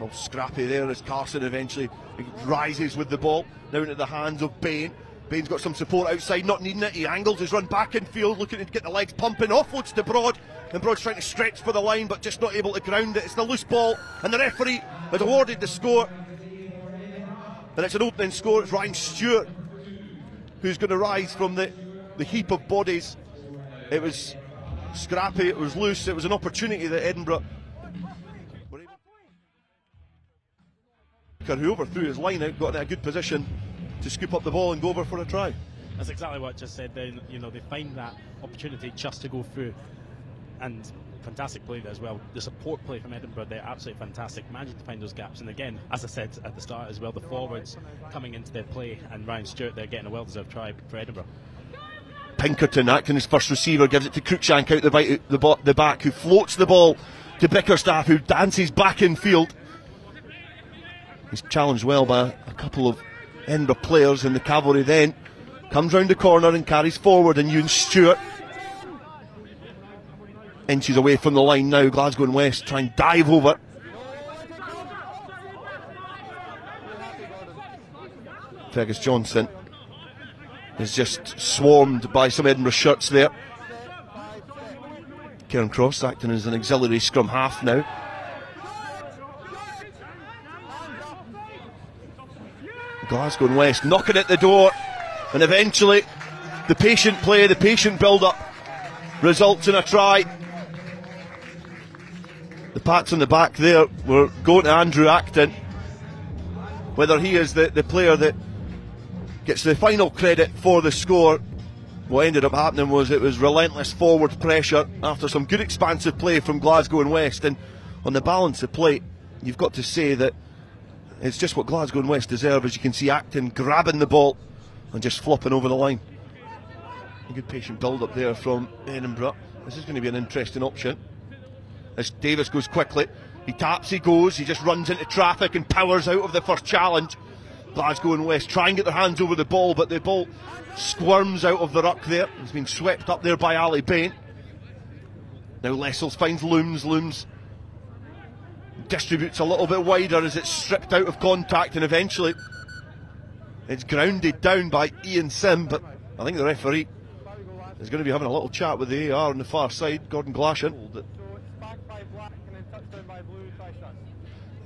Well, scrappy there as Carson eventually rises with the ball down into the hands of Bain. Bain's got some support outside, not needing it. He angles his run back in field, looking to get the legs pumping, offloads to Broad, and Broad's trying to stretch for the line but just not able to ground it. It's the loose ball, and the referee has awarded the score, and it's an opening score. It's Ryan Stewart who's going to rise from the heap of bodies. It was scrappy, it was loose, it was an opportunity that Edinburgh were able to... who overthrew his line out, got in a good position to scoop up the ball and go over for a try. That's exactly what I just said. They find that opportunity just to go through, and fantastic play there as well. The support play from Edinburgh, they're absolutely fantastic, managing to find those gaps. And again, as I said at the start as well, the forwards coming into their play, and Ryan Stewart, they're getting a well-deserved try for Edinburgh. Pinkerton acting as first receiver, gives it to Cruikshank out the back, who floats the ball to Bickerstaff, who dances back in field. He's challenged well by a couple of Edinburgh players, and the cavalry then comes round the corner and carries forward, and Ewan Stewart inches away from the line now. Glasgow and West try and dive over. Fergus Johnson is just swarmed by some Edinburgh shirts there. Kieran Cross acting as an auxiliary scrum half now. Glasgow and West knocking at the door, and eventually the patient play, the patient build-up results in a try. The pats on the back there were going to Andrew Acton. Whether he is the player that gets the final credit for the score, what ended up happening was it was relentless forward pressure after some good expansive play from Glasgow and West, and on the balance of play you've got to say that it's just what Glasgow and West deserve. As you can see, Acton grabbing the ball and just flopping over the line. A good patient build up there from Edinburgh. This is going to be an interesting option as Davis goes quickly, he taps, he goes, he just runs into traffic and powers out of the first challenge. Glasgow and West try and get their hands over the ball, but the ball squirms out of the ruck there. It's been swept up there by Ali Bain. Now Lessels finds Looms distributes a little bit wider as it's stripped out of contact, and eventually it's grounded down by Ian Sim, but I think the referee is going to be having a little chat with the AR on the far side, Gordon Glashan.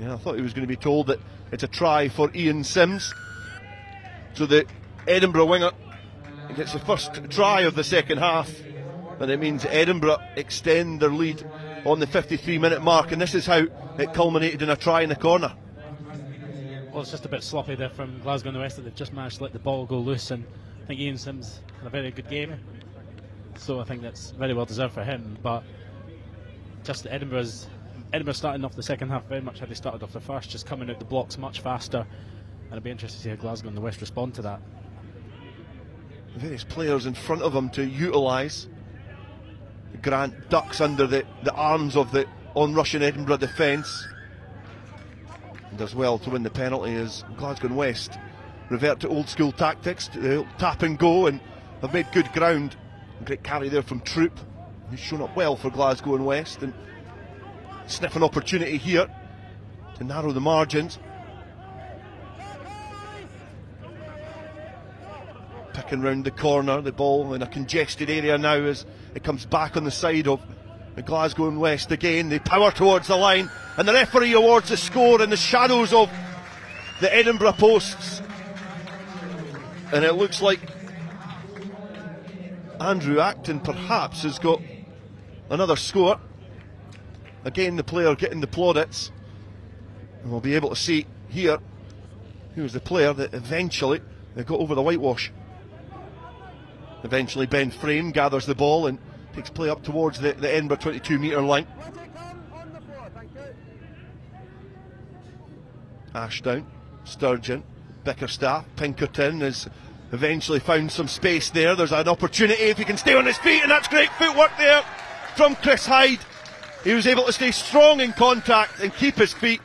Yeah, I thought he was going to be told that it's a try for Ian Sims. So the Edinburgh winger gets the first try of the second half, and it means Edinburgh extend their lead on the 53-minute mark, and this is how it culminated in a try in the corner. Well, it's just a bit sloppy there from Glasgow and the West that they've just managed to let the ball go loose, and I think Ian Sims had a very good game, so I think that's very well deserved for him. But just Edinburgh starting off the second half very much how they started off the first, just coming out the blocks much faster, and it'll be interesting to see how Glasgow and the West respond to that. The various players in front of him to utilise. Grant ducks under the arms of the on-rushing Edinburgh defence and does well to win the penalty as Glasgow and West revert to old school tactics, to tap and go, and have made good ground. A great carry there from Troop, who's shown up well for Glasgow and West, and sniff an opportunity here to narrow the margins. Picking round the corner, the ball in a congested area now as it comes back on the side of the Glasgow and West again. They power towards the line, and the referee awards the score in the shadows of the Edinburgh posts, and it looks like Andrew Acton perhaps has got another score. Again, the player getting the plaudits, and we'll be able to see here who was the player that eventually got over the whitewash. Eventually Ben Frame gathers the ball and takes play up towards the Edinburgh 22-metre line. Ashdown, Sturgeon, Bickerstaff, Pinkerton has eventually found some space there. There's an opportunity if he can stay on his feet, and that's great footwork there from Chris Hyde. He was able to stay strong in contact and keep his feet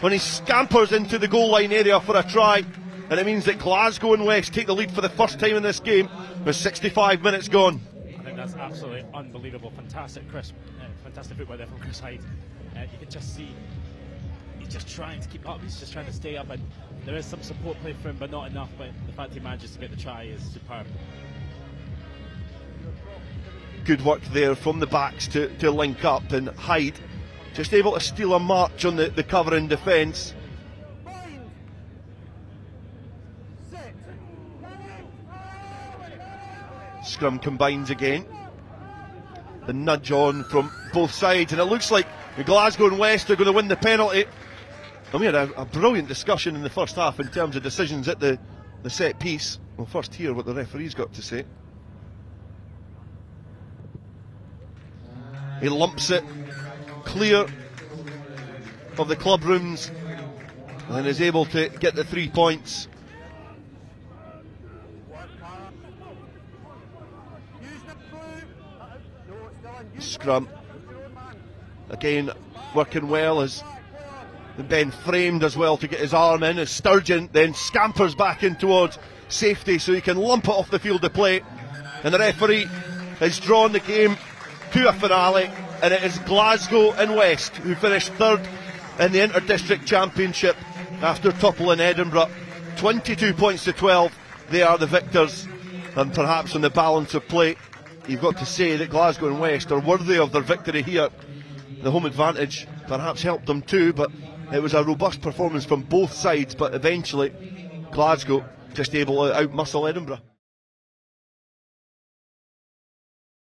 when he scampers into the goal line area for a try, and it means that Glasgow and West take the lead for the first time in this game with 65 minutes gone. I think that's absolutely unbelievable. Fantastic footwork there from Chris Hyde. You can just see he's just trying to keep up, he's just trying to stay up, and there is some support play for him, but not enough. But the fact he manages to get the try is superb. Good work there from the backs to link up, and Hyde just able to steal a march on the cover in defence. Scrum combines again. The nudge on from both sides, and it looks like the Glasgow and West are going to win the penalty. And we had a brilliant discussion in the first half in terms of decisions at the set piece. We'll first hear what the referee's got to say. He lumps it clear of the club rooms and is able to get the 3 points. Scrum again working well as Ben framed as well to get his arm in, as Sturgeon then scampers back in towards safety so he can lump it off the field of play, and the referee has drawn the game to a finale, and it is Glasgow and West who finished third in the Inter-District Championship after toppling Edinburgh 22 points to 12. They are the victors, and perhaps on the balance of play you've got to say that Glasgow and West are worthy of their victory here. The home advantage perhaps helped them too, but it was a robust performance from both sides, but eventually Glasgow just able to outmuscle Edinburgh.